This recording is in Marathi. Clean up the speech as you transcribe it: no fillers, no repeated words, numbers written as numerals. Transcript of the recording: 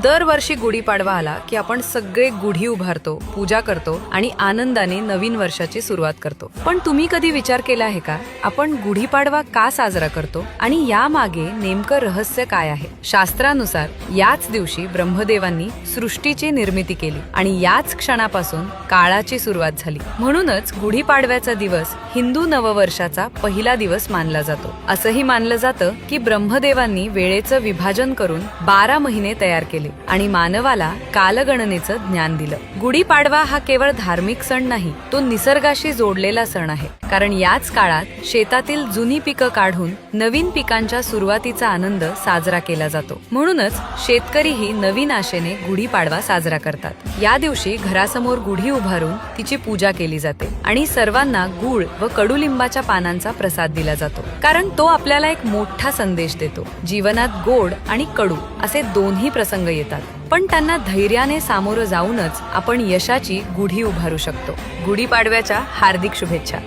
दरवर्षी गुढीपाडवा आला की आपण सगळे गुढी उभारतो, पूजा करतो आणि आनंदाने नवीन वर्षाची सुरुवात करतो. पण तुम्ही कधी विचार केला आहे का, आपण गुढीपाडवा का साजरा करतो आणि यामागे नेमकं रहस्य काय आहे? शास्त्रानुसार याच दिवशी ब्रह्मदेवांनी सृष्टीची निर्मिती केली आणि याच क्षणापासून काळाची सुरुवात झाली. म्हणूनच गुढीपाडव्याचा दिवस हिंदू नववर्षाचा पहिला दिवस मानला जातो. असंही मानलं जातं की ब्रह्मदेवांनी वेळेचं विभाजन करून 12 महिने तयार केले आणि मानवाला कालगणनेचं ज्ञान दिलं. गुढीपाडवा हा केवळ धार्मिक सण नाही, तो निसर्गाशी जोडलेला सण आहे. कारण याच काळात शेतातील जुनी पिकं काढून नवीन पिकांच्या सुरुवातीचा आनंद साजरा केला जातो. म्हणूनच शेतकरीही नवीन आशेने गुढीपाडवा साजरा करतात. या दिवशी घरासमोर गुढी उभारून तिची पूजा केली जाते आणि सर्वांना गूळ व कडुलिंबाच्या पानांचा प्रसाद दिला जातो. कारण तो आपल्याला एक मोठा संदेश देतो. जीवनात गोड आणि कडू असे दोन्ही प्रसंग येतात, पण त्यांना धैर्याने सामोरं जाऊनच आपण यशाची गुढी उभारू शकतो. गुढीपाडव्याच्या हार्दिक शुभेच्छा.